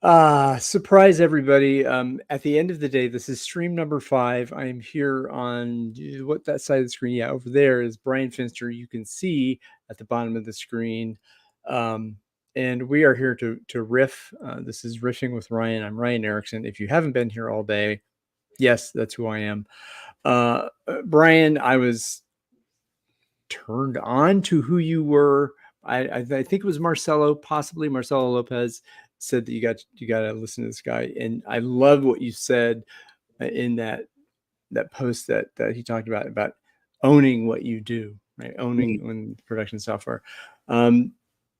Surprise everybody. At the end of the day, this is stream number 5. I am here on what that side of the screen. Yeah, over there is Bryan Finster. You can see at the bottom of the screen. And we are here to riff. This is Riffing with Ryan. I'm Ryan Erickson. If you haven't been here all day, yes, that's who I am. Bryan, I was turned on to who you were. I think it was Marcelo, possibly Marcelo Lopez, said that you got to listen to this guy, and I love what you said in that post that he talked about owning what you do, right? Owning when production software.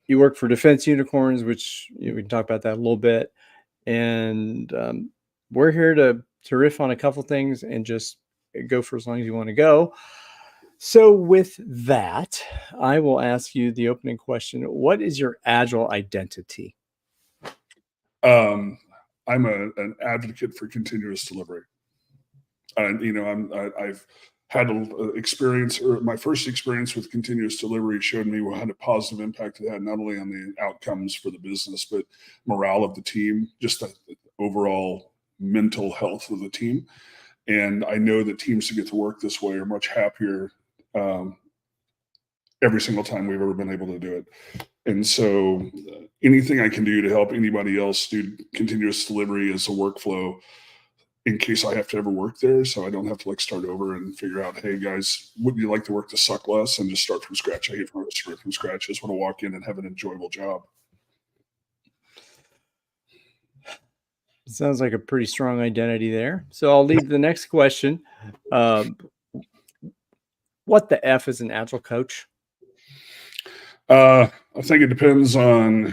You work for Defense Unicorns, which we can talk about that a little bit, and we're here to riff on a couple things and just go for as long as you want to go. So with that, I will ask you the opening question. What is your Agile identity? I'm an advocate for continuous delivery. I've had an experience, or my first experience with continuous delivery showed me what had a positive impact it had, not only on the outcomes for the business, but morale of the team, just the overall mental health of the team. And I know that teams that get to work this way are much happier every single time we've ever been able to do it. And so anything I can do to help anybody else do continuous delivery as a workflow in case I have to ever work there, so I don't have to start over and figure out, hey guys, wouldn't you like to work to suck less and just start from scratch? I hate to start from scratch. I just want to walk in and have an enjoyable job. Sounds like a pretty strong identity there. So I'll leave the next question. What the F is an Agile coach? I think it depends on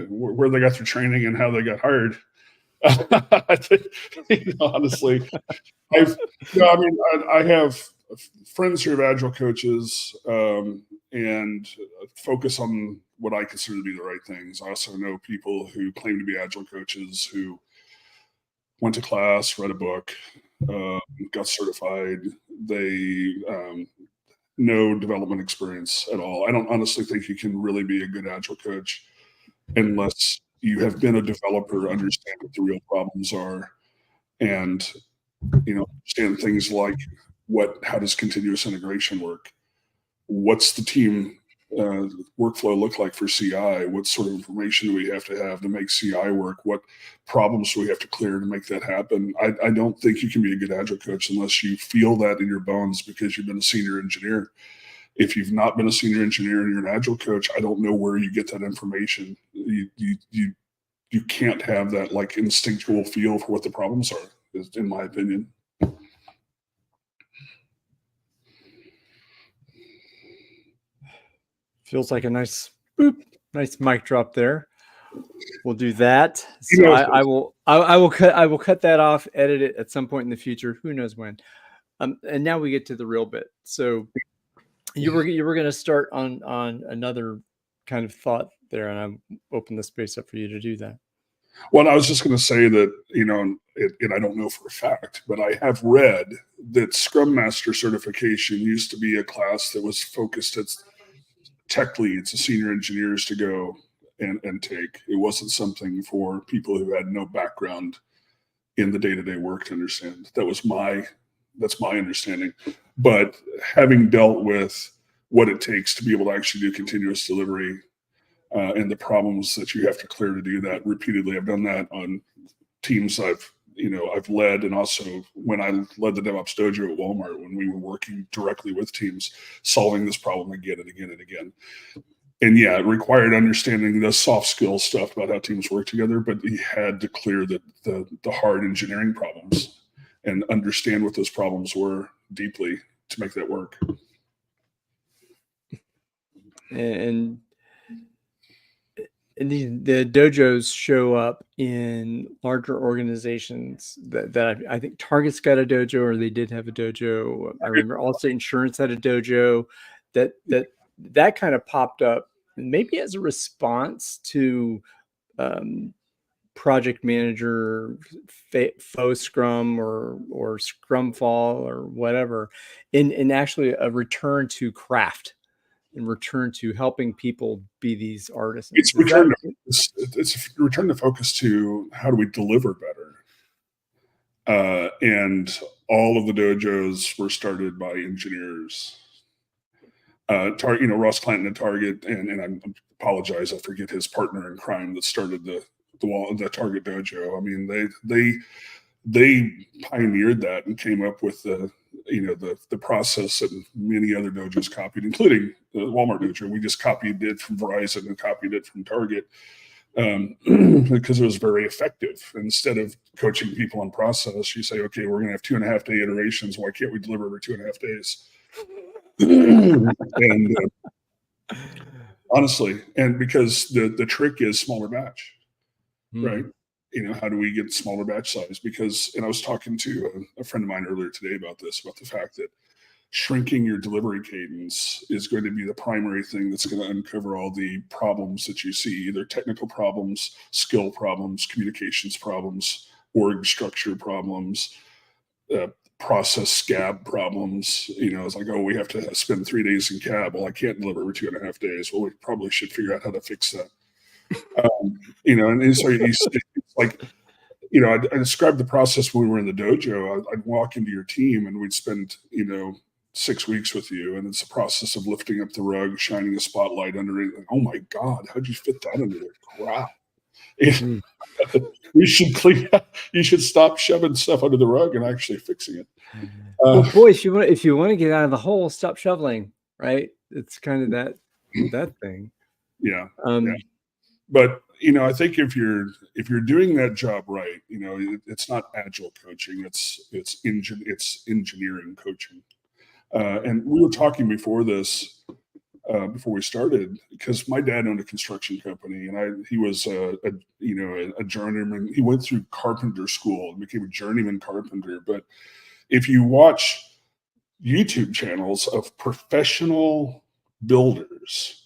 where they got their training and how they got hired. Honestly, I have friends who are Agile coaches and focus on what I consider to be the right things. I also know people who claim to be Agile coaches who went to class, read a book, got certified. They no development experience at all. I don't honestly think you can really be a good Agile coach unless you have been a developer, understand what the real problems are, and understand things like how does continuous integration work? What's the team workflow look like for CI? What sort of information do we have to make CI work? What problems do we have to clear to make that happen? I don't think you can be a good Agile coach unless you feel that in your bones because you've been a senior engineer. If you've not been a senior engineer and you're an Agile coach, I don't know where you get that information. You can't have that instinctual feel for what the problems are, in my opinion. Feels like a nice mic drop there. We'll do that. So I will cut that off, edit it at some point in the future. Who knows when? And now we get to the real bit. So you were going to start on another kind of thought there, and I open the space up for you to do that. Well, I was just going to say that, and I don't know for a fact, but I have read that Scrum Master certification used to be a class that was focused at tech leads, senior engineers to go and take. It wasn't something for people who had no background in the day-to-day work to understand. That's my understanding. But having dealt with what it takes to be able to actually do continuous delivery and the problems that you have to clear to do that repeatedly, I've done that on teams I've led, and also when I led the DevOps Dojo at Walmart, when we were working directly with teams, solving this problem again and again and again. And yeah, it required understanding the soft skill stuff about how teams work together, but you had to clear the hard engineering problems and understand what those problems were deeply to make that work. And the dojos show up in larger organizations that I think Target's got a dojo, or they did have a dojo. I remember Allstate Insurance had a dojo that kind of popped up maybe as a response to project manager faux scrum or scrum fall or whatever, in actually a return to craft. in return to helping people be these artisans. It's Is that it's return to focus to how do we deliver better. And all of the dojos were started by engineers. Ross Clanton at Target, and I apologize, I forget his partner in crime that started the Target dojo. I mean, they pioneered that and came up with the process that many other dojos copied, including the Walmart dojo. We just copied it from Verizon and copied it from Target because it was very effective. Instead of coaching people on process, you say, okay, we're going to have 2.5 day iterations. Why can't we deliver every 2.5 days? And honestly, and because the trick is smaller batch, right? How do we get smaller batch size? Because, and I was talking to a friend of mine earlier today about the fact that shrinking your delivery cadence is going to be the primary thing that's going to uncover all the problems that you see, either technical problems, skill problems, communications problems, org structure problems, process scab problems. It's like, oh, we have to spend 3 days in cab. Well, I can't deliver every 2.5 days. Well, we probably should figure out how to fix that. And so it's like, I described the process when we were in the dojo. I'd walk into your team and we'd spend, 6 weeks with you. And it's a process of lifting up the rug, shining a spotlight under it. Like, oh my God, how'd you fit that under there? Crap. We should clean up. You should stop shoving stuff under the rug and actually fixing it. Well, boy, if you want to get out of the hole, stop shoveling, right? It's kind of that thing. Yeah. But I think if you're doing that job right, it's not agile coaching. It's engineering coaching. And we were talking before this, before we started, because my dad owned a construction company, and he was a journeyman. He went through carpenter school and became a journeyman carpenter. But if you watch YouTube channels of professional builders,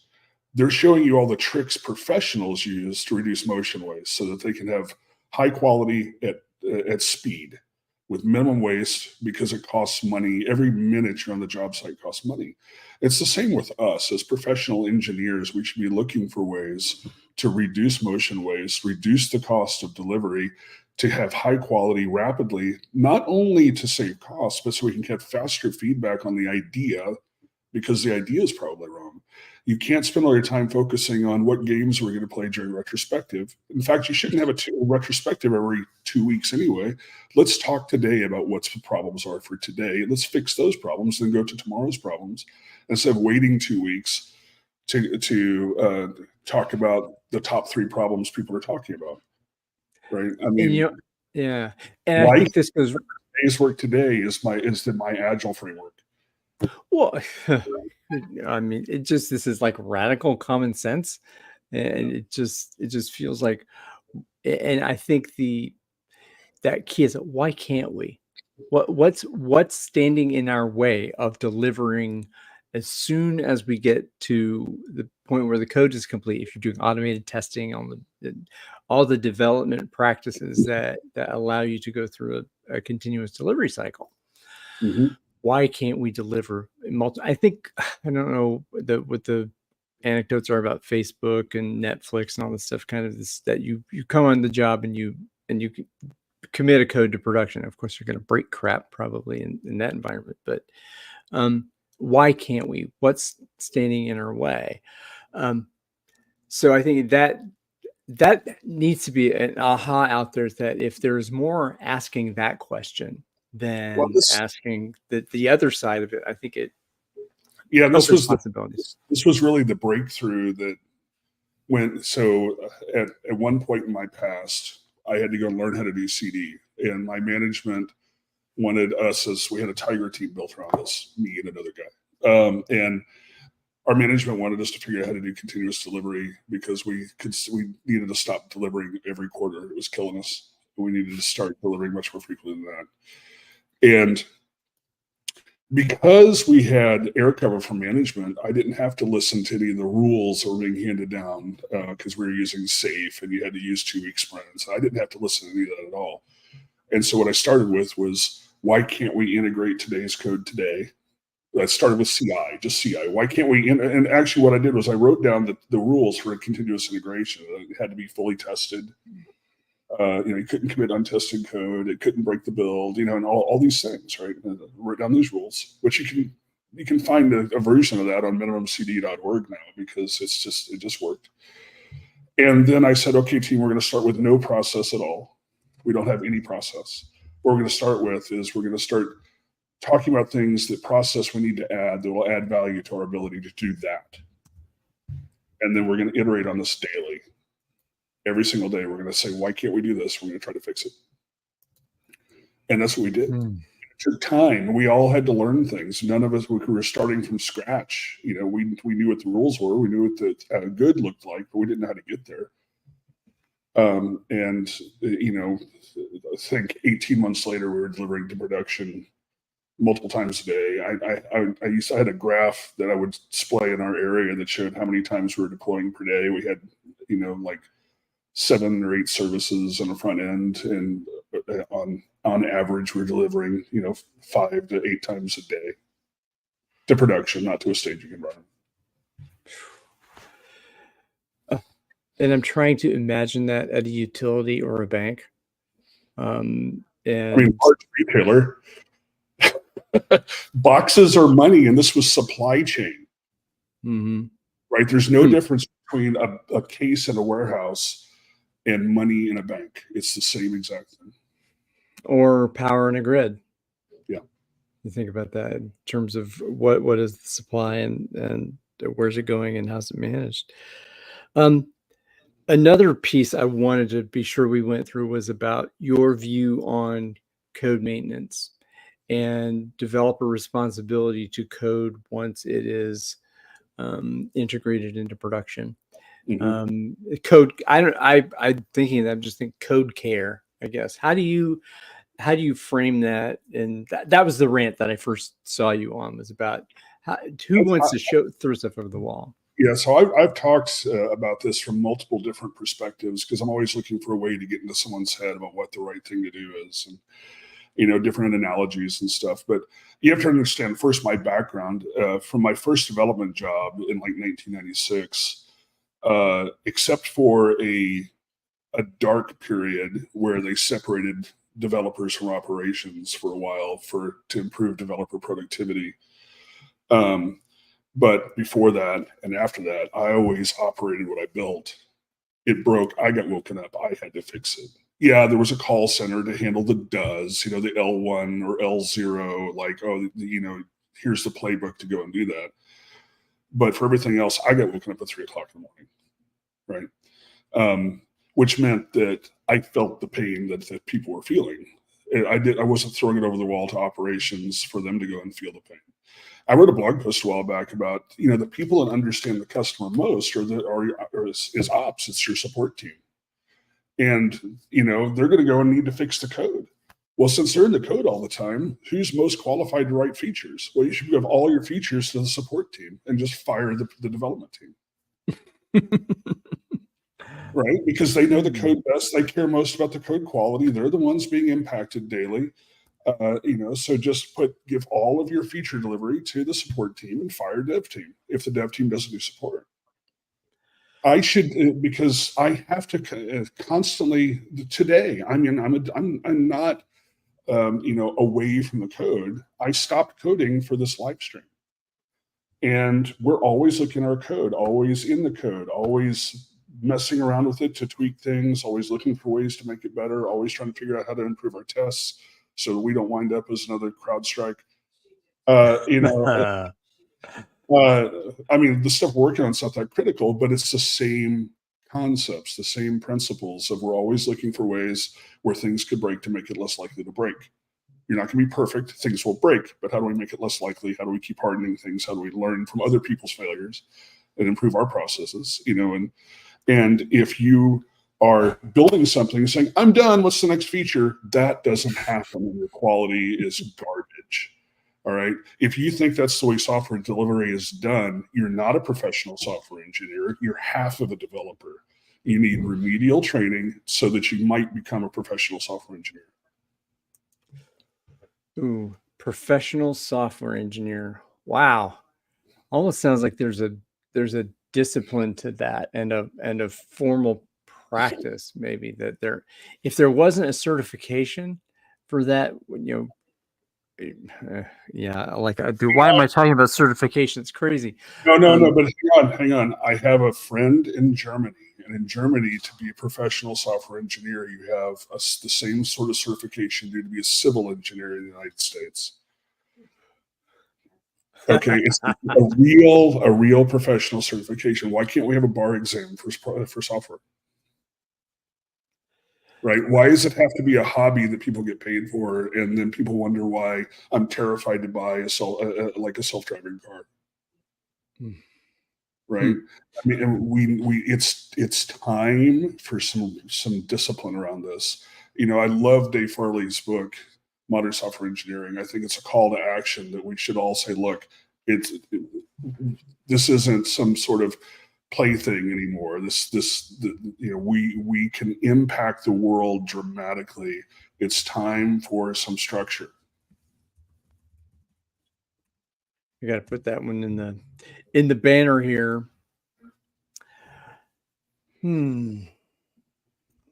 they're showing you all the tricks professionals use to reduce motion waste so that they can have high quality at speed with minimum waste, because it costs money. Every minute you're on the job site costs money. It's the same with us as professional engineers. We should be looking for ways to reduce motion waste, reduce the cost of delivery, to have high quality rapidly, not only to save costs, but so we can get faster feedback on the idea, because the idea is probably wrong. You can't spend all your time focusing on what games we're going to play during retrospective. In fact, you shouldn't have a retrospective every 2 weeks anyway. Let's talk today about what the problems are for today. Let's fix those problems and go to tomorrow's problems, instead of waiting 2 weeks to talk about the top 3 problems people are talking about. Right? I mean, yeah. And I think this goes. Days work today is my Agile framework. Well, I mean, this is like radical common sense, and it just feels like, and I think that key is, why can't we? What's standing in our way of delivering as soon as we get to the point where the code is complete? If you're doing automated testing on all the development practices that allow you to go through a continuous delivery cycle. Mm-hmm. Why can't we deliver I think, I don't know what the anecdotes are about Facebook and Netflix and all this stuff, kind of this, that you come on the job and you commit a code to production. Of course, you're going to break crap probably in that environment, but why can't we? What's standing in our way? So I think that needs to be an aha out there, that if there's more asking that question than asking the other side of it, I think it. Yeah, this was possibilities. This was really the breakthrough that at one point in my past, I had to go and learn how to do CD, and my management wanted us, as we had a tiger team built around us, me and another guy, and our management wanted us to figure out how to do continuous delivery, because we needed to stop delivering every quarter. It was killing us. We needed to start delivering much more frequently than that. And because we had air cover from management, I didn't have to listen to any of the rules that were being handed down, because we were using SAFe and you had to use 2-week sprints. I didn't have to listen to any of that at all. And so what I started with was, why can't we integrate today's code today? I started with CI, just CI. Why can't we? And actually, what I did was I wrote down the rules for a continuous integration. It had to be fully tested. You couldn't commit untested code. It couldn't break the build. And all these things, right? I wrote down these rules, which you can find a version of that on minimumcd.org now, because it just worked. And then I said, okay, team, we're going to start with no process at all. We don't have any process. What we're going to start with is we're going to start talking about things that process we need to add that will add value to our ability to do that. And then we're going to iterate on this daily. Every single day, we're going to say, why can't we do this? We're going to try to fix it. And that's what we did. It took time. We all had to learn things. None of us, we were starting from scratch. We knew what the rules were. We knew what the good looked like, but we didn't know how to get there. I think 18 months later, we were delivering to production multiple times a day. I had a graph that I would display in our area that showed how many times we were deploying per day. We had, like 7 or 8 services on the front end, and on average, we're delivering, 5 to 8 times a day to production, not to a staging environment. And I'm trying to imagine that at a utility or a bank. Large retailer. Boxes are money, and this was supply chain. Mm-hmm. Right? There's no difference between a case in a warehouse and money in a bank. It's the same exact thing. Or power in a grid. Yeah. You think about that in terms of what is the supply and where's it going and how's it managed. Another piece I wanted to be sure we went through was about your view on code maintenance and developer responsibility to code once it is integrated into production. Mm-hmm. Code. I'm thinking that I'm just thinking code care, I guess. How do you frame that? And that was the rant that I first saw you on, was about who wants to throw stuff over the wall. Yeah, so I've talked about this from multiple different perspectives, because I'm always looking for a way to get into someone's head about what the right thing to do is, and different analogies and stuff. But you have to understand first my background. From my first development job in like 1996, except for a dark period where they separated developers from operations for a while to improve developer productivity. But before that and after that, I always operated what I built. It broke, I got woken up, I had to fix it. Yeah, there was a call center to handle the does, the L1 or L0, like, here's the playbook to go and do that. But for everything else, I got woken up at 3 o'clock in the morning, right? Which meant that I felt the pain that people were feeling. I wasn't throwing it over the wall to operations for them to go and feel the pain. I wrote a blog post a while back about, the people that understand the customer most is ops. It's your support team. And, they're going to go and need to fix the code. Well, since they're in the code all the time, who's most qualified to write features? Well, you should give all your features to the support team and just fire the development team. Right? Because they know the code best. They care most about the code quality. They're the ones being impacted daily. So just give all of your feature delivery to the support team and fire dev team if the dev team doesn't do support. I should, because I have to constantly today. I'm not, away from the code. I stopped coding for this live stream, and we're always looking at our code, always in the code, always messing around with it to tweak things, always looking for ways to make it better, always trying to figure out how to improve our tests so that we don't wind up as another CrowdStrike. The stuff we're working on is not that critical, but it's the same concepts, the same principles of we're always looking for ways where things could break to make it less likely to break. You're not going to be perfect. Things will break, but how do we make it less likely? How do we keep hardening things? How do we learn from other people's failures and improve our processes? And if you are building something saying, I'm done, what's the next feature? That doesn't happen when your quality is garbage. All right. If you think that's the way software delivery is done, you're not a professional software engineer. You're half of a developer. You need remedial training so that you might become a professional software engineer. Ooh, professional software engineer. Wow. Almost sounds like there's a discipline to that and a formal practice maybe that there if there wasn't a certification for that, yeah, like why am I talking about certification? It's crazy. No, Um, but hang on. I have a friend in Germany, and in Germany, to be a professional software engineer, you have the same sort of certification you do to be a civil engineer in the United States. Okay, it's a real professional certification. Why can't we have a bar exam for software? Right? Why does it have to be a hobby that people get paid for, and then people wonder why I'm terrified to buy like a self-driving car? Right? hmm. I mean, it's time for some discipline around this. I love Dave Farley's book, Modern Software Engineering. I think it's a call to action that we should all say, look, this isn't some sort of plaything anymore. We can impact the world dramatically. It's time for some structure. I got to put that one in the banner here.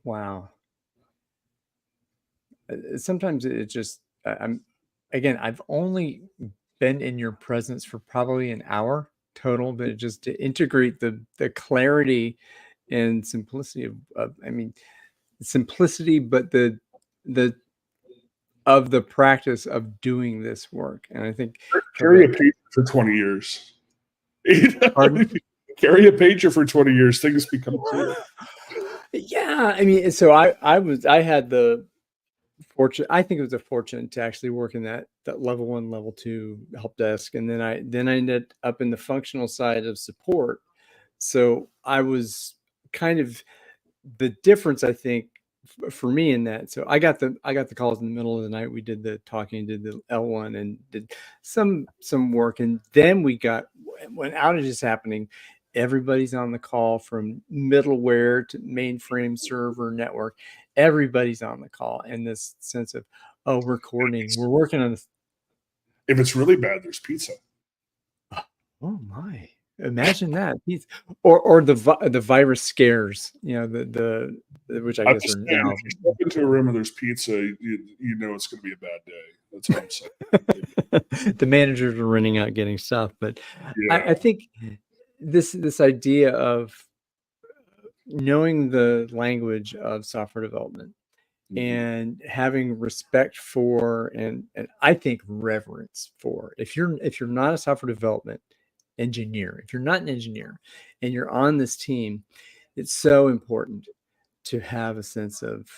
Wow. Sometimes it just I'm again, I've only been in your presence for probably an hour total, but just to integrate the clarity and simplicity of I mean simplicity, but the of the practice of doing this work. And I think from Carry a a pager for 20 years. pardon? Carry a pager for 20 years, things become clear. Yeah, I mean, so I had the fortune. I think it was a fortune to actually work in that level 1, level 2 help desk, and then I ended up in the functional side of support. So I was kind of the difference, I think, for me in that. So I got the calls in the middle of the night. We did the talking, did the L1, and did some work, and then we got when outage is happening. Everybody's on the call from middleware to mainframe server network. Everybody's on the call, and this sense of, oh, we're coordinating, we're working on this. If it's really bad, there's pizza. Oh my! Imagine that. Or the virus scares. Which I I'm guess just are saying, now. if you step into a room and there's pizza, you know it's going to be a bad day. That's all I'm saying. The managers are running out getting stuff, but I Yeah. think this idea of knowing the language of software development Mhm. and having respect for and I think reverence for if you're not a software development engineer, if you're not an engineer and you're on this team, it's so important to have a sense of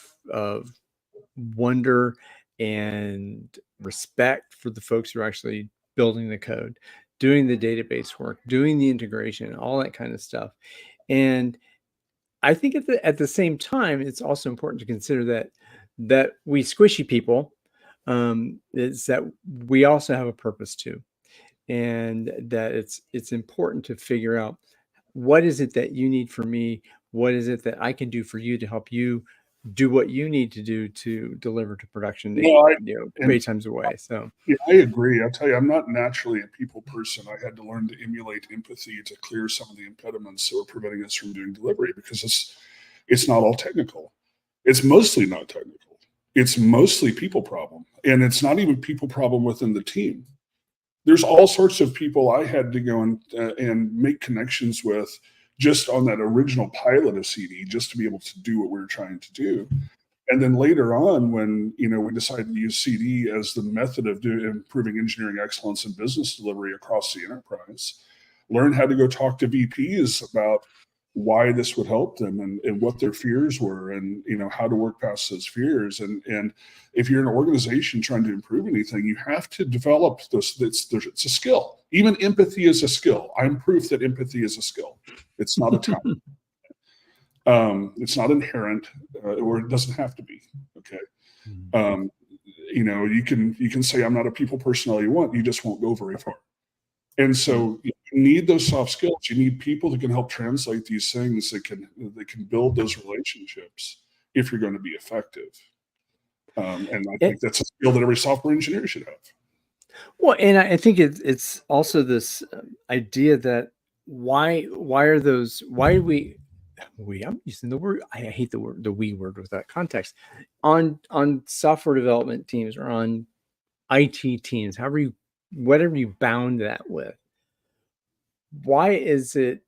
wonder and respect for the folks who are actually building the code, doing the database work, doing the integration, all that kind of stuff. And I think at the same time, it's also important to consider that we squishy people, is that we also have a purpose too, and that it's important to figure out what is it that you need from me, what is it that I can do for you to help you do what you need to do to deliver to production No, and 8 times away. So yeah, I agree. I'll tell you, I'm not naturally a people person. I had to learn to emulate empathy to clear some of the impediments that were preventing us from doing delivery because it's not all technical. It's mostly not technical. It's mostly people problem, and it's not even people problem within the team. There's all sorts of people I had to go and make connections with just on that original pilot of CD just to be able to do what we were trying to do. And then later on, when we decided to use CD as the method of improving engineering excellence and business delivery across the enterprise, learn how to go talk to VPs about why this would help them and what their fears were, and how to work past those fears. And if you're an organization trying to improve anything, you have to develop those. It's a skill. Even empathy is a skill. I'm proof that empathy is a skill. It's not a talent. It's not inherent, or it doesn't have to be. Okay. Um, you can say I'm not a people person all you want. You just won't go very far. And so you need those soft skills. You need people that can help translate these things. That can build those relationships if you're going to be effective. And I think it, that's a skill that every software engineer should have. Well, and I think it's also this idea that why are those why do we I'm using the word I hate the we word with that context on software development teams or on IT teams, however you whatever you bound that with. Why is it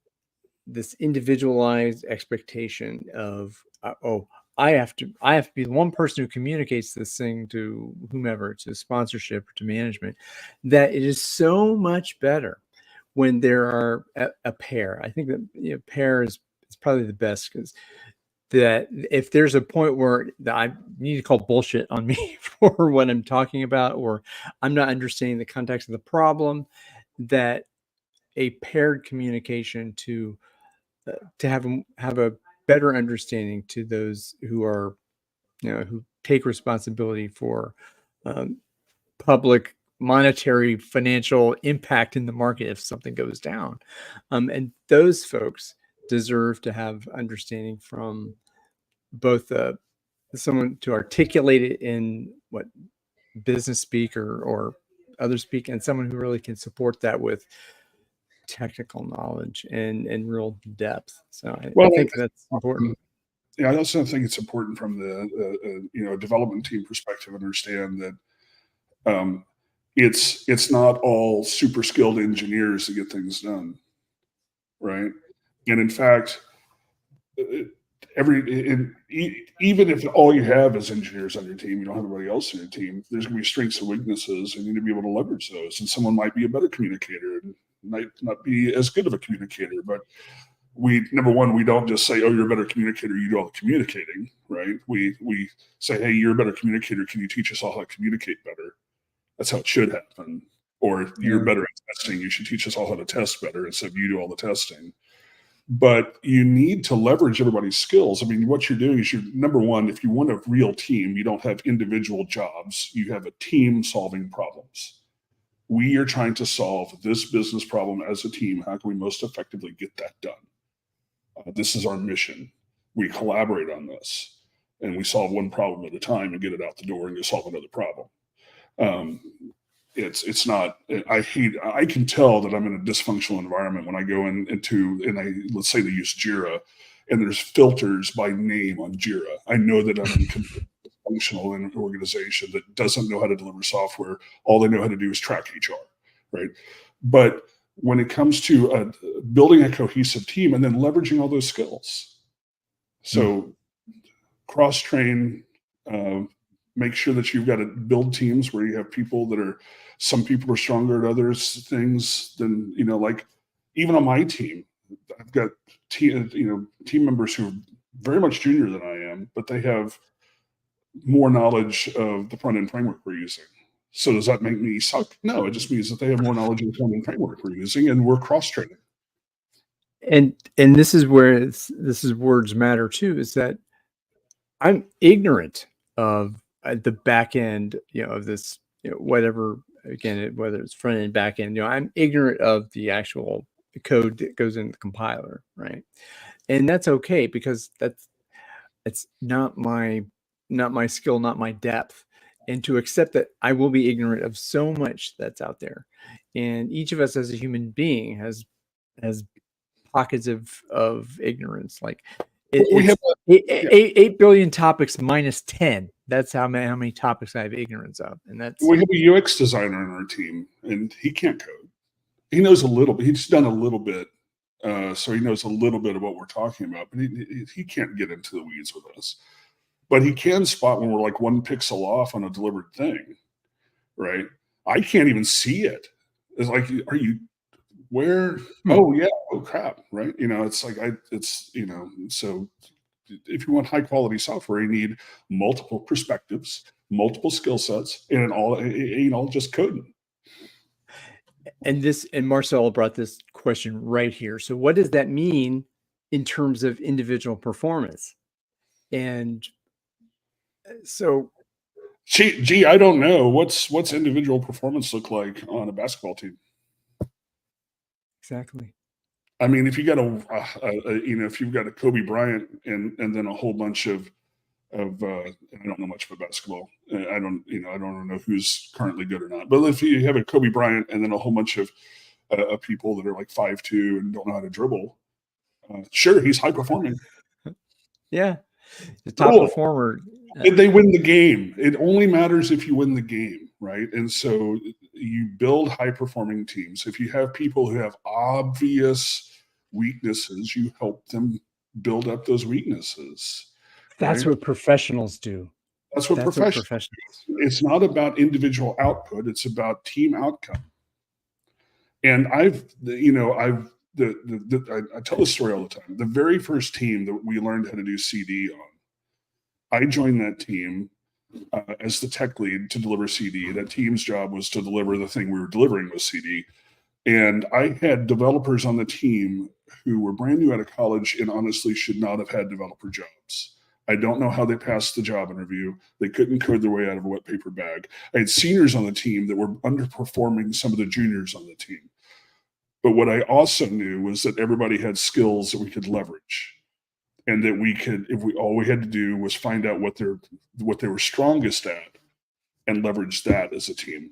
this individualized expectation of oh I have to be the one person who communicates this thing to whomever, to sponsorship or to management, that it is so much better when there are a pair. I think that pair is probably the best because that if there's a point where I need to call bullshit on me for what I'm talking about, or I'm not understanding the context of the problem, that a paired communication to have a better understanding to those who are who take responsibility for um, public monetary financial impact in the market if something goes down, and those folks deserve to have understanding from both someone to articulate it in what business speak or other speak, and someone who really can support that with technical knowledge and real depth. So I Well, think that's important. yeah, I also think it's important from the development team perspective to understand that um, it's not all super skilled engineers to get things done, right? And in fact, even if all you have is engineers on your team, you don't have anybody else on your team. There's going to be strengths and weaknesses, and you need to be able to leverage those. And someone might be a better communicator and might not be as good of a communicator, but number one, we don't just say, oh, you're a better communicator, you do all the communicating, right? We say, hey, you're a better communicator, can you teach us all how to communicate better? That's how it should happen. Or you're Yeah. better at testing, you should teach us all how to test better instead of you do all the testing. But you need to leverage everybody's skills. I mean, what you're doing is number one, if you want a real team, you don't have individual jobs, you have a team solving problems. We are trying to solve this business problem as a team. How can we most effectively get that done? This is our mission. We collaborate on this and we solve one problem at a time and get it out the door and you solve another problem. Um, it's not, I can tell that I'm in a dysfunctional environment when I go let's say they use Jira and there's filters by name on Jira. I know that I'm in dysfunctional in an organization that doesn't know how to deliver software. All they know how to do is track HR, right? But when it comes to building a cohesive team and then leveraging all those skills, Hmm. so cross train, uh, make sure that you've got to build teams where you have people that are, some people are stronger at others things than, like even on my team, I've got team members who are very much junior than I am, but they have more knowledge of the front end framework we're using. So does that make me suck? No, it just means that they have more knowledge of the front end framework we're using, and we're cross training. And this is where this is words matter too, is that I'm ignorant of the back end, of this, whatever, again, whether it's front end, back end, I'm ignorant of the actual code that goes in the compiler, right? And that's okay because it's not my skill, not my depth. And to accept that I will be ignorant of so much that's out there. And each of us as a human being has pockets of ignorance. Like We have it's yeah, 8 billion topics minus 10. That's how many topics I have ignorance of. And that's we have a UX designer on our team, and he can't code. He knows a little bit. He's done a little bit, so he knows a little bit of what we're talking about. But he can't get into the weeds with us. But he can spot when we're like one pixel off on a delivered thing, right? I can't even see it. It's like, are you where? hmm. Oh yeah. Oh crap. Right. It's like so if you want high quality software, you need multiple perspectives, multiple skill sets, and just coding. And Marcel brought this question right here. So what does that mean in terms of individual performance? And so Gee, I don't know what's individual performance look like on a basketball team. exactly. I mean, if you got if you've got a Kobe Bryant and then a whole bunch of and I don't know much about basketball. I don't know who's currently good or not. But if you have a Kobe Bryant and then a whole bunch of people that are like 5'2" and don't know how to dribble, sure, he's high performing. Yeah, the top Cool. performer. They win the game. It only matters if you win the game, right? And so you build high performing teams. If you have people who have obvious weaknesses, you help them build up those weaknesses. That's Right? what professionals do. That's what That's what professionals. professionals. It's not about individual output. It's about team outcome. And I tell this story all the time. The very first team that we learned how to do CD on, I joined that team as the tech lead to deliver CD. That team's job was to deliver the thing we were delivering with CD. And I had developers on the team who were brand new out of college and honestly should not have had developer jobs. I don't know how they passed the job interview. They couldn't code their way out of a wet paper bag. I had seniors on the team that were underperforming some of the juniors on the team. But what I also knew was that everybody had skills that we could leverage. And that we could, if we all we had to do was find out what they were strongest at and leverage that as a team.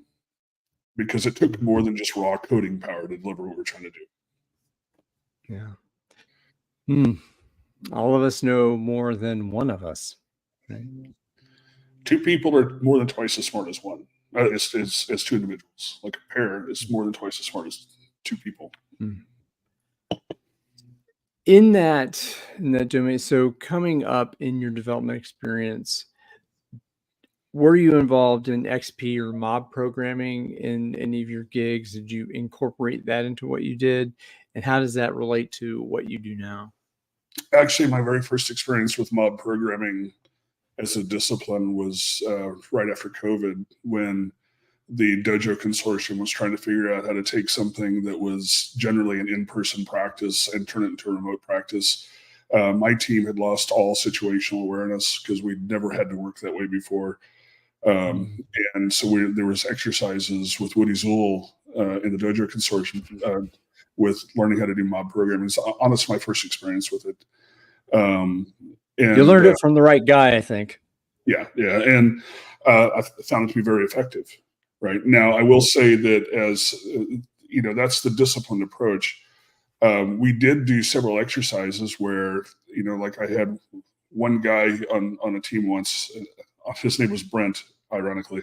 Because it took more than just raw coding power to deliver what we're trying to do. Yeah. All of us know more than one of us. Right? Two people are more than twice as smart as one. It's two individuals. Like a pair is more than twice as smart as two people. In that domain, so coming up in your development experience, were you involved in XP or mob programming in any of your gigs? Did you incorporate that into what you did? And how does that relate to what you do now? Actually, my very first experience with mob programming as a discipline was right after COVID, when the Dojo Consortium was trying to figure out how to take something that was generally an in-person practice and turn it into a remote practice. My team had lost all situational awareness because we'd never had to work that way before. And so there was exercises with Woody Zool in the Dojo Consortium with learning how to do mob programming. It's honestly my first experience with it. And you learned it from the right guy, I think. Yeah. And I found it to be very effective. Right now, I will say that as that's the disciplined approach. We did do several exercises where, like I had one guy on a team once. His name was Brent, ironically.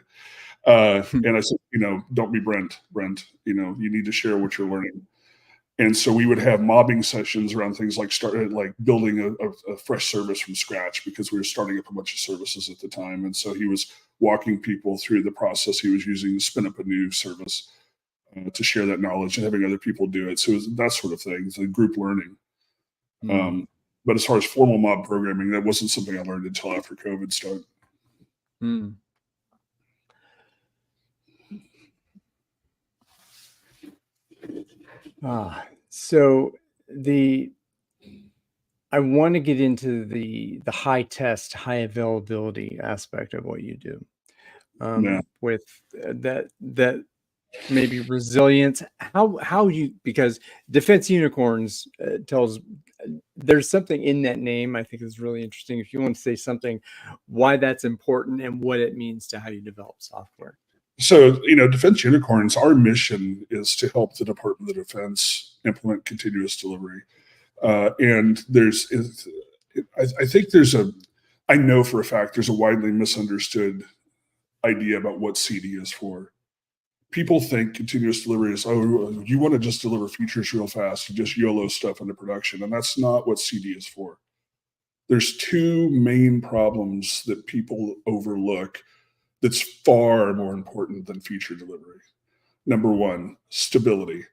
And I said, don't be Brent. Brent, you need to share what you're learning. And so we would have mobbing sessions around things like building a fresh service from scratch, because we were starting up a bunch of services at the time. And so he was walking people through the process he was using to spin up a new service, to share that knowledge and having other people do it. So it was that sort of thing, the group learning. But as far as formal mob programming, that wasn't something I learned until after COVID started. So I want to get into the high test, high availability aspect of what you do. With that maybe resilience. How you, because Defense Unicorns tells, there's something in that name I think is really interesting. If you want to say something, why that's important and what it means to how you develop software. So, Defense Unicorns, our mission is to help the Department of Defense implement continuous delivery. And I know for a fact there's a widely misunderstood idea about what CD is for. People think continuous delivery is, you want to just deliver features real fast, you just YOLO stuff into production. And that's not what CD is for. There's two main problems that people overlook that's far more important than feature delivery. Number one, stability.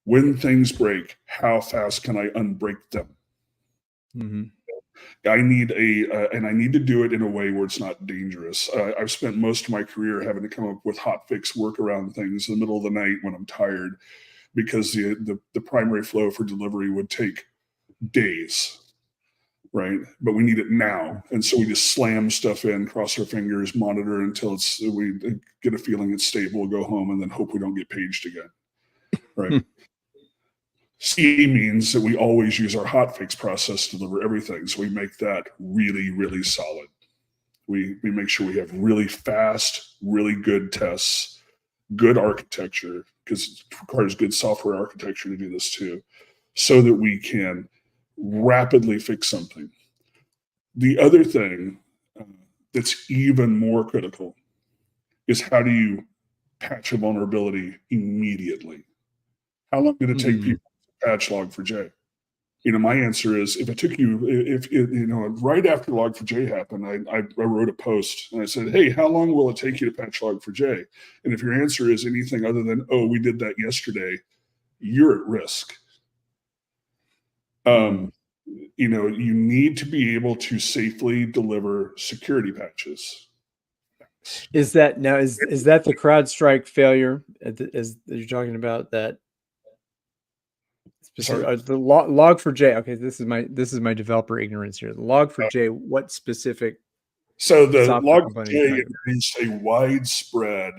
When things break, how fast can I unbreak them? I need and I need to do it in a way where it's not dangerous. I've spent most of my career having to come up with hot fix workaround things in the middle of the night when I'm tired, because the primary flow for delivery would take days, right? But we need it now. And so we just slam stuff in, cross our fingers, monitor until we get a feeling it's stable, go home, and then hope we don't get paged again, right? C means that we always use our hotfix process to deliver everything. So we make that really, really solid. We make sure we have really fast, really good tests, good architecture, because it requires good software architecture to do this too, so that we can rapidly fix something. The other thing that's even more critical is, how do you patch a vulnerability immediately? How long did it take people to patch Log4j? My answer is, if it took you, right after Log4j happened, I wrote a post and I said, hey, how long will it take you to patch Log4j? And if your answer is anything other than, oh, we did that yesterday, you're at risk. You need to be able to safely deliver security patches. Is that now, is that the CrowdStrike failure as you're talking about that? The Log4j. Okay, this is my developer ignorance here. The Log4j, what specific? So the Log4j introduced a widespread,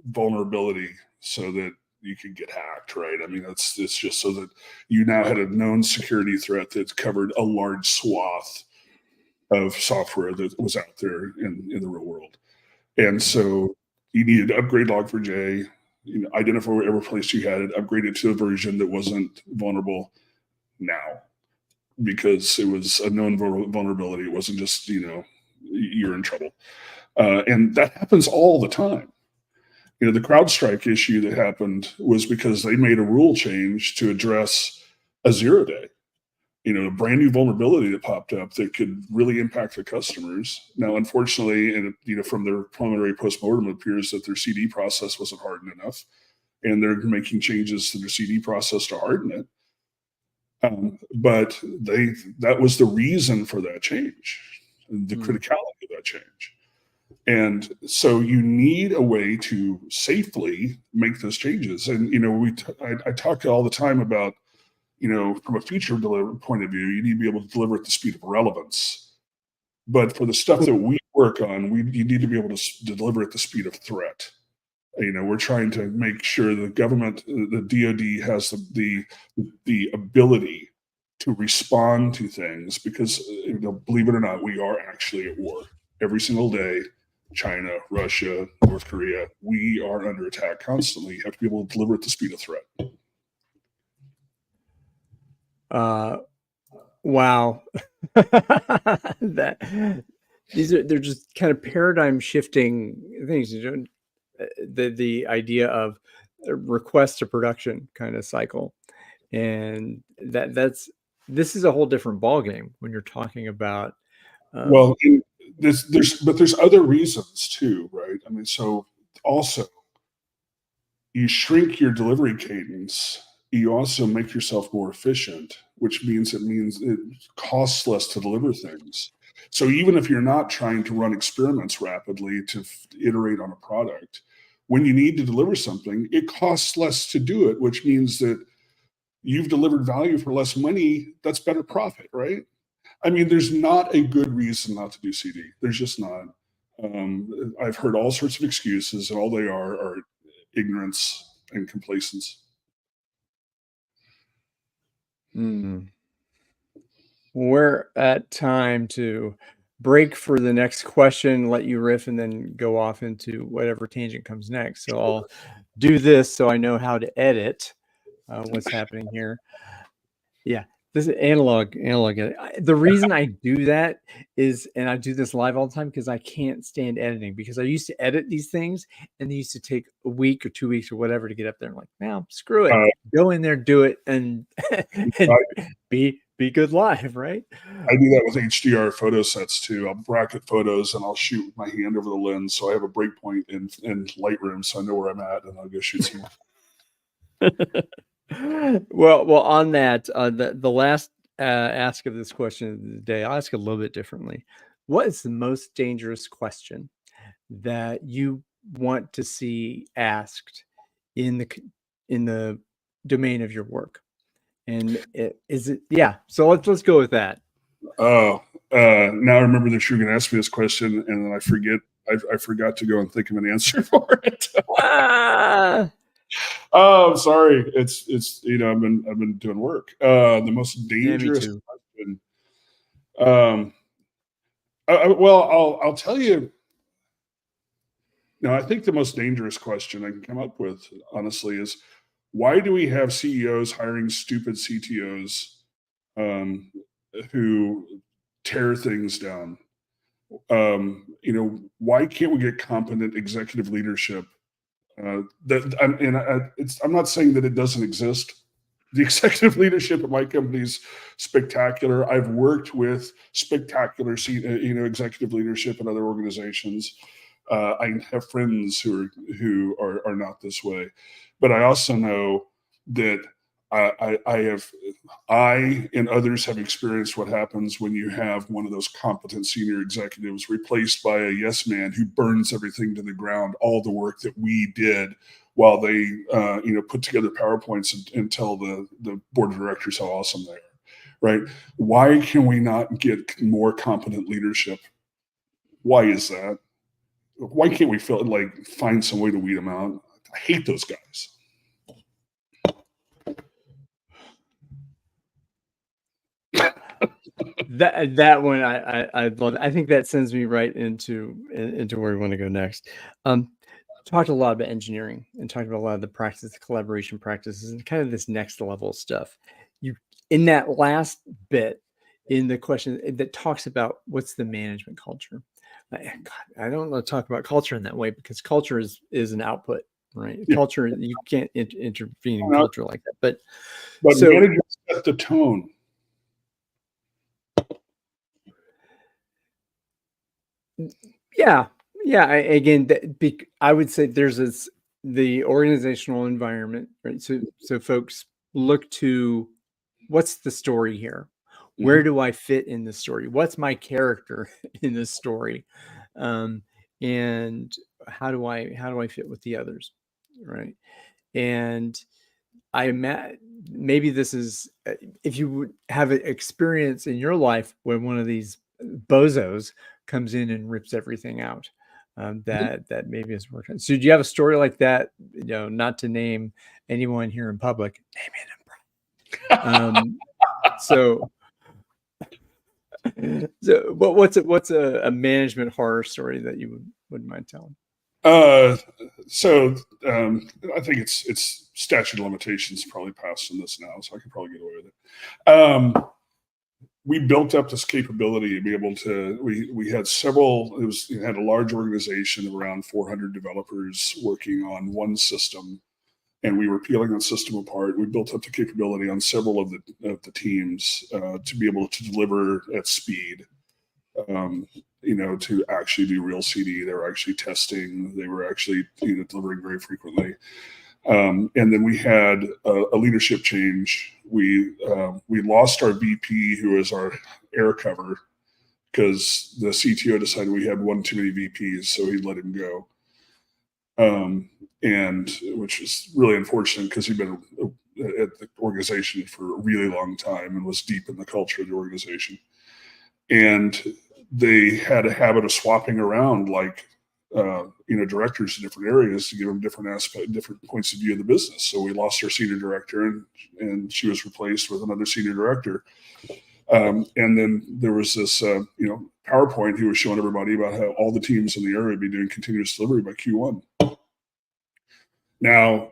vulnerability so that you could get hacked, right? I mean, it's just so that you now had a known security threat that covered a large swath of software that was out there in the real world. And so you needed to upgrade Log4j, identify wherever place you had it, upgrade it to a version that wasn't vulnerable now, because it was a known vulnerability. It wasn't just, you're in trouble. And that happens all the time. The CrowdStrike issue that happened was because they made a rule change to address a 0-day, a brand new vulnerability that popped up that could really impact the customers. Now, unfortunately, and from their preliminary postmortem, it appears that their CD process wasn't hardened enough, and they're making changes to their CD process to harden it. But that was the reason for that change, the criticality of that change. And so you need a way to safely make those changes. And, I talk all the time about, from a feature point of view, you need to be able to deliver at the speed of relevance. But for the stuff that we work on, you need to be able to deliver at the speed of threat. We're trying to make sure the government, the DoD, has the ability to respond to things, because, believe it or not, we are actually at war every single day. China, Russia, North Korea, we are under attack constantly. You have to be able to deliver at the speed of threat. Wow. They're just kind of paradigm shifting things. The idea of a request to production kind of cycle, and this is a whole different ballgame when you're talking about. There's other reasons too, right? I mean, so also, you shrink your delivery cadence. You also make yourself more efficient, which means it costs less to deliver things. So even if you're not trying to run experiments rapidly to iterate on a product, when you need to deliver something, it costs less to do it, which means that you've delivered value for less money. That's better profit, right? I mean, there's not a good reason not to do CD. There's just not. I've heard all sorts of excuses, and all they are ignorance and complacence. We're at time to break for the next question, let you riff, and then go off into whatever tangent comes next. So I'll do this so I know how to edit what's happening here. Yeah, this is analog. The reason I do that is, and I do this live all the time, because I can't stand editing, because I used to edit these things and they used to take a week or 2 weeks or whatever to get up there. I'm like, now screw it. Go in there, do it, and be good live, right? I do that with HDR photo sets too. I'll bracket photos and I'll shoot with my hand over the lens, so I have a breakpoint in Lightroom, so I know where I'm at, and I'll go shoot some more. well, on that, the last ask of this question of the day, I'll ask a little bit differently. What is the most dangerous question that you want to see asked in the domain of your work? And so let's go with that. Oh, now I remember that you were going to ask me this question, and then I forgot to go and think of an answer for it. Oh, I'm sorry. It's I've been doing work. The most dangerous question. Well, I'll tell you. I think the most dangerous question I can come up with, honestly, is why do we have CEOs hiring stupid CTOs um, who tear things down? Why can't we get competent executive leadership? I'm not saying that it doesn't exist. The executive leadership at my company is spectacular. I've worked with spectacular, executive leadership in other organizations. I have friends who are not this way, but I also know that I and others have experienced what happens when you have one of those competent senior executives replaced by a yes man who burns everything to the ground, all the work that we did while they, put together PowerPoints and tell the board of directors how awesome they are, right? Why can we not get more competent leadership? Why is that? Why can't we find some way to weed them out? I hate those guys. That one I love. I think that sends me right into where we want to go next. Talked a lot about engineering and talked about a lot of the practice, collaboration practices, and kind of this next level stuff. You in that last bit in the question that talks about what's the management culture. God, I don't want to talk about culture in that way because culture is an output, right? Yeah. Culture, you can't intervene in culture like that. But managers set the tone. Yeah. I would say there's the organizational environment, right? So folks look to what's the story here? Where do I fit in the story? What's my character in this story? And how do I fit with the others, right? And maybe this is if you would have an experience in your life when one of these bozos comes in and rips everything out, that maybe is working. So do you have a story like that? Not to name anyone here in public. So what's a management horror story that you wouldn't mind telling? So I think it's statute of limitations probably passed on this now, so I could probably get away with it. We built up this capability to be able to. We had several. It had a large organization of around 400 developers working on one system, and we were peeling that system apart. We built up the capability on several of the teams to be able to deliver at speed. To actually do real CD. They were actually testing. They were actually delivering very frequently. And then we had a leadership change. We lost our VP, who was our air cover, because the CTO decided we had one too many VPs, so he let him go. And which is really unfortunate because he'd been at the organization for a really long time and was deep in the culture of the organization. And they had a habit of swapping around directors in different areas to give them different points of view of the business. So we lost our senior director and she was replaced with another senior director. And then there was this, PowerPoint he was showing everybody about how all the teams in the area would be doing continuous delivery by Q1. Now,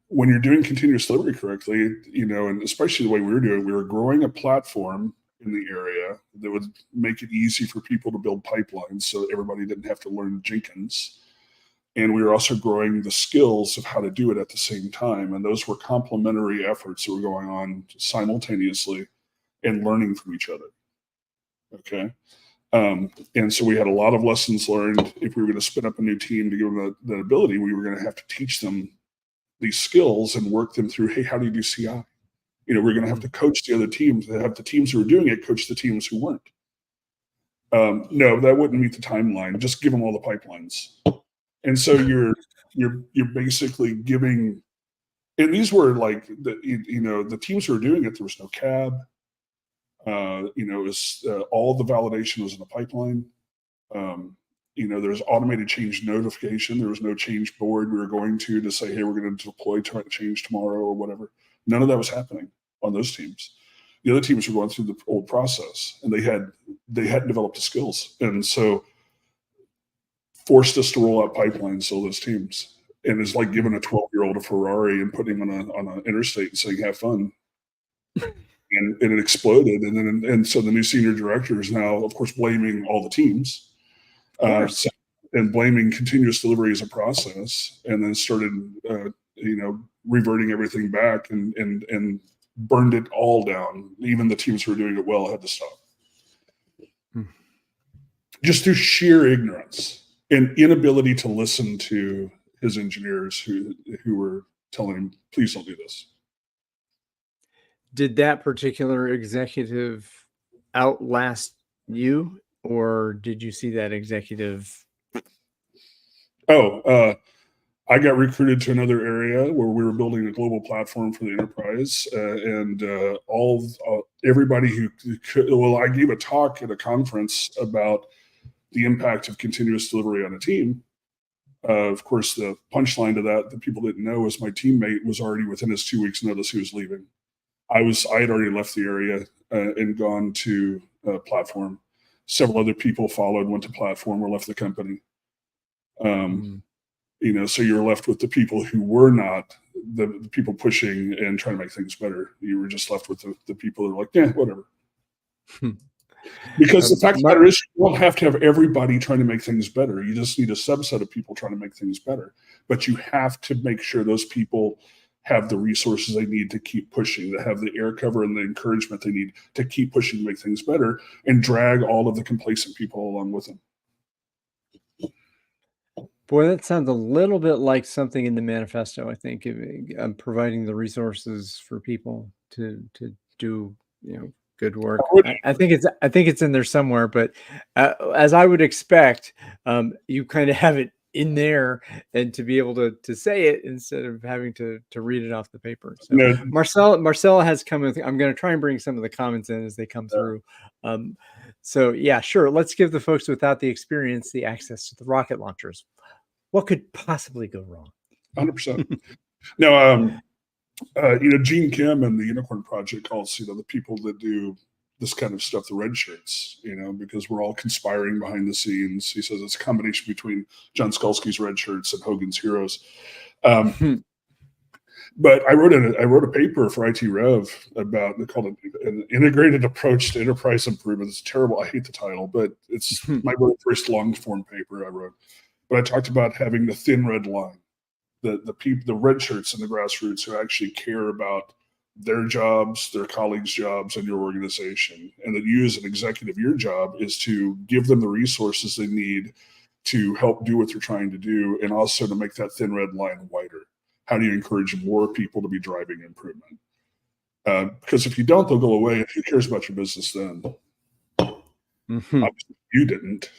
when you're doing continuous delivery correctly, and especially the way we were doing, we were growing a platform in the area that would make it easy for people to build pipelines so everybody didn't have to learn Jenkins. And we were also growing the skills of how to do it at the same time. And those were complementary efforts that were going on simultaneously and learning from each other. Okay. And so we had a lot of lessons learned. If we were going to spin up a new team to give them that ability, we were going to have to teach them these skills and work them through, hey, how do you do CI? We're going to have to coach the other teams. They have the teams who were doing it coach the teams who weren't. No, that wouldn't meet the timeline. Just give them all the pipelines. And so you're basically giving, and these were like the teams who were doing it. There was no cab. It was all the validation was in the pipeline. There's automated change notification. There was no change board we were going to say, hey, we're going to deploy change tomorrow or whatever. None of that was happening on those teams. The other teams were going through the old process, and they hadn't developed the skills, and so forced us to roll out pipelines to those teams. And it's like giving a 12-year-old a Ferrari and putting him on an interstate and saying, "Have fun." And it exploded. And so the new senior director is now, of course, blaming all the teams, and blaming continuous delivery as a process, and then started, reverting everything back and burned it all down. Even the teams who were doing it well had to stop, just through sheer ignorance and inability to listen to his engineers who were telling him, "Please don't do this." Did that particular executive outlast you, or did you see that executive? I got recruited to another area where we were building a global platform for the enterprise, and everybody who could. Well, I gave a talk at a conference about the impact of continuous delivery on a team. Of course, the punchline to that people didn't know was my teammate was already within his 2 weeks notice he was leaving. I had already left the area and gone to platform. Several other people followed, went to platform, or left the company. So you're left with the people who were not the people pushing and trying to make things better. You were just left with the people who are like, yeah, whatever. Because the fact of the matter is, you don't have to have everybody trying to make things better. You just need a subset of people trying to make things better. But you have to make sure those people have the resources they need to keep pushing, to have the air cover and the encouragement they need to keep pushing to make things better, and drag all of the complacent people along with them. Boy, that sounds a little bit like something in the manifesto. I think providing the resources for people to do good work. I think it's in there somewhere, but as I would expect, you kind of have it in there, and to be able to say it instead of having to read it off the paper. So Marcel has come with. I'm going to try and bring some of the comments in as they come through. So yeah, sure. Let's give the folks without the experience the access to the rocket launchers. What could possibly go wrong? 100%. Now, Gene Kim and the Unicorn Project calls, the people that do this kind of stuff, the red shirts, because we're all conspiring behind the scenes. He says it's a combination between John Skulski's red shirts and Hogan's heroes. But I wrote a paper for IT Rev about, they called it an integrated approach to enterprise improvement. It's terrible. I hate the title, but it's my very first long form paper I wrote. But I talked about having the thin red line, the red shirts and the grassroots who actually care about their jobs, their colleagues' jobs, and your organization. And that you as an executive, your job is to give them the resources they need to help do what they're trying to do, and also to make that thin red line wider. How do you encourage more people to be driving improvement? Because if you don't, they'll go away. And who cares about your business then? Obviously, you didn't.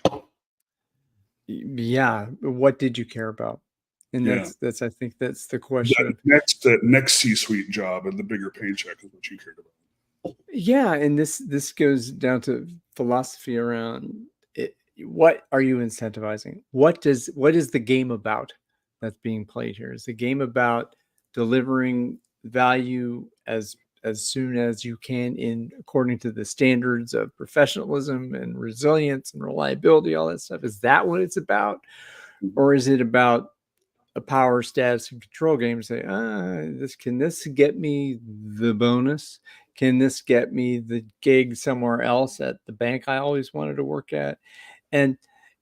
Yeah. What did you care about? And that's I think that's the question. The next C-suite job and the bigger paycheck is what you cared about. Yeah, and this goes down to philosophy around it. What are you incentivizing? What is the game about that's being played here? Is the game about delivering value as soon as you can according to the standards of professionalism and resilience and reliability, all that stuff? Is that what it's about? Or is it about a power, status, and control game? Say, can this get me the bonus? Can this get me the gig somewhere else at the bank I always wanted to work at? And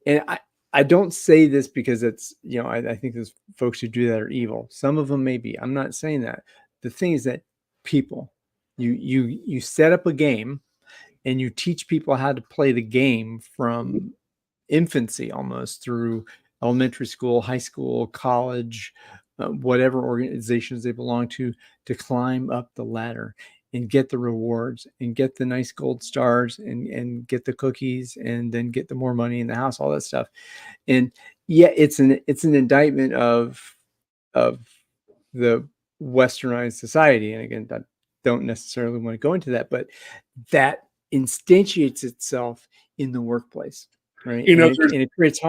I don't say this because it's, I think those folks who do that are evil. Some of them may be. I'm not saying that. The thing is that people, you set up a game and you teach people how to play the game from infancy almost through elementary school, high school, college, whatever organizations they belong to climb up the ladder and get the rewards and get the nice gold stars and get the cookies and then get the more money in the house, all that stuff. And yeah, it's an indictment of the westernized society. And again, I don't necessarily want to go into that, but that instantiates itself in the workplace, right? And it creates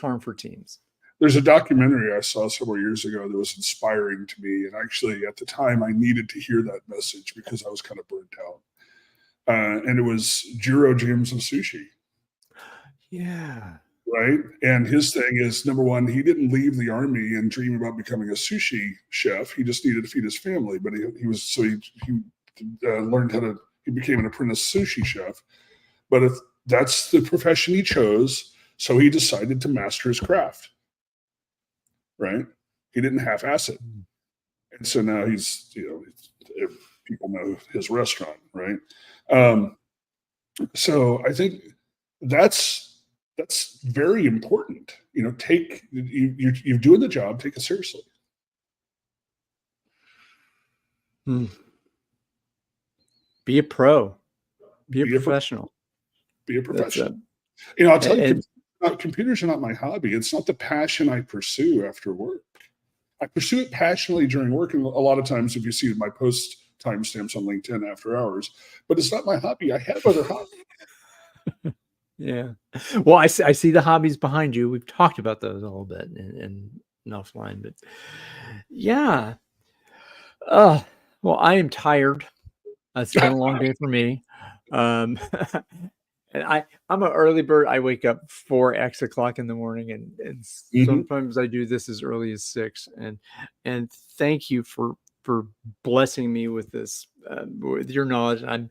harm for teams. There's a documentary I saw several years ago that was inspiring to me. And actually, at the time, I needed to hear that message because I was kind of burnt out. and it was Jiro Dreams of Sushi. Yeah. Right. And his thing is, number one, he didn't leave the army and dream about becoming a sushi chef. He just needed to feed his family. But he learned how to, he became an apprentice sushi chef. But if that's the profession he chose, so he decided to master his craft. Right. He didn't half ass it. And so now he's, people know his restaurant. Right. So I think that's very important. You're doing the job, take it seriously. Be a pro. Be a professional. Be a professional. I'll tell you, computers are not my hobby. It's not the passion I pursue after work. I pursue it passionately during work, and a lot of times, if you see my post timestamps on LinkedIn after hours, but it's not my hobby. I have other hobbies. Yeah. Well, I see the hobbies behind you. We've talked about those a little bit in offline, but yeah. Well, I am tired. It's been a long day for me. And I'm an early bird. I wake up 4x o'clock in the morning, and sometimes I do this as early as 6. And thank you for blessing me with this, with your knowledge. I'm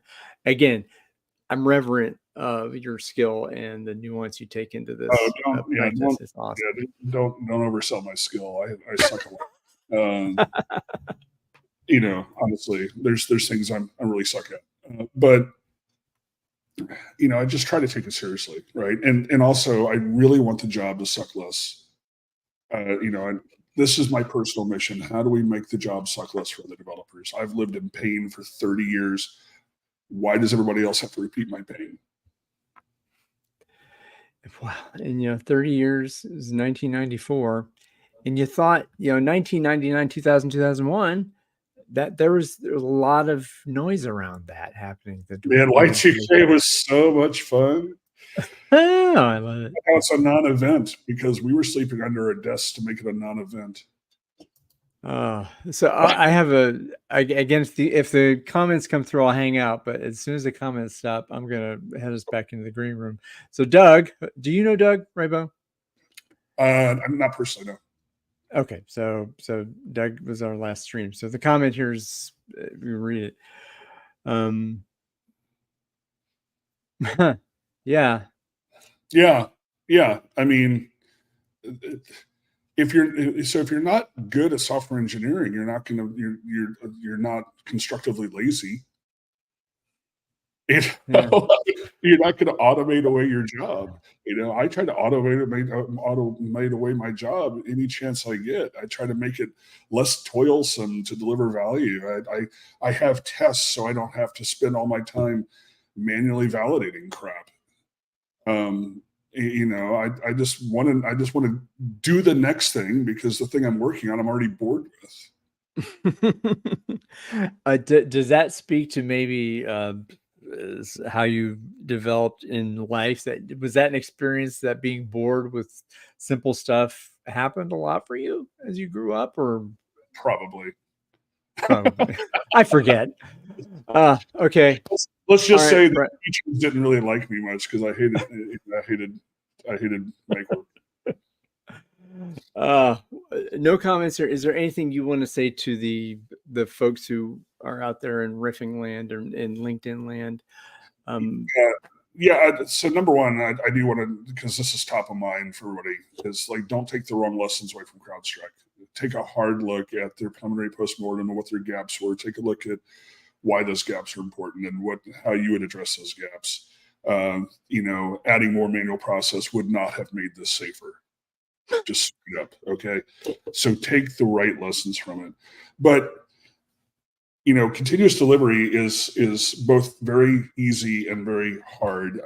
reverent of your skill and the nuance you take into this. It's awesome. Don't oversell my skill. I suck a lot. Honestly, there's things I'm really suck at, but I just try to take it seriously, right? And also, I really want the job to suck less. And this is my personal mission. How do we make the job suck less for the developers? I've lived in pain for 30 years. Why does everybody else have to repeat my pain? Wow. And 30 years is 1994. And you thought, 1999, 2000, 2001, that there was a lot of noise around that happening. Man, Y2K was so much fun. Oh, I love it. It's a non-event because we were sleeping under a desk to make it a non-event. So I have if the comments come through, I'll hang out. But as soon as the comments stop, I'm gonna head us back into the green room. So Doug, do you know Doug Raybo? I'm not personally, no. Okay, so Doug was our last stream. So the comment here is, we read it. Yeah. I mean, if you're not good at software engineering, you're not constructively lazy. You're not going to automate away your job. I try to automate away my job any chance I get. I try to make it less toilsome to deliver value. I have tests so I don't have to spend all my time manually validating crap. I just want to do the next thing because the thing I'm working on, I'm already bored with. Does that speak to maybe how you developed in life? Was that an experience that being bored with simple stuff happened a lot for you as you grew up, or probably? I forget. Okay. Let's just say the teachers didn't really like me much because I hated make work. No comments here. Is there anything you want to say to the folks who are out there in riffing land or in LinkedIn land? So number one, I do want to, because this is top of mind for everybody, is don't take the wrong lessons away from CrowdStrike. Take a hard look at their preliminary postmortem and what their gaps were. Take a look at why those gaps are important and how you would address those gaps. Adding more manual process would not have made this safer. Just straight up, okay? So take the right lessons from it. But continuous delivery is both very easy and very hard.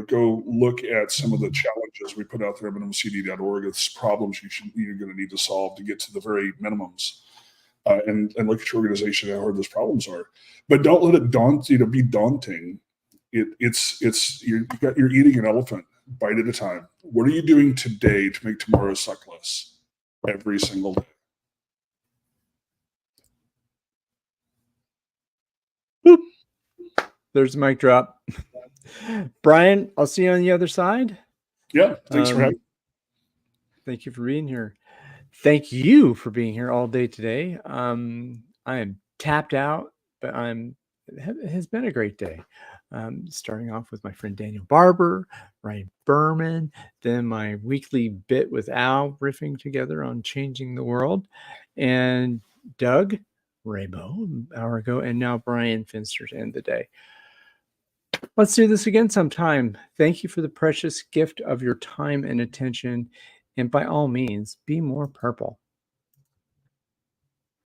Go look at some of the challenges we put out there at minimumcd.org. It's problems you're going to need to solve to get to the very minimums, and look at your organization and how hard those problems are. But don't let it be daunting. You're eating an elephant bite at a time. What are you doing today to make tomorrow suck less every single day? Boop. There's a mic drop. Bryan, I'll see you on the other side. Yeah, thanks for having me. Thank you for being here. Thank you for being here all day today. I am tapped out, but it has been a great day. Starting off with my friend Daniel Barber, Ryan Berman, then my weekly bit with Al riffing together on changing the world, and Doug Raybo an hour ago, and now Bryan Finster to end the day. Let's do this again sometime. Thank you for the precious gift of your time and attention. And by all means, be more purple.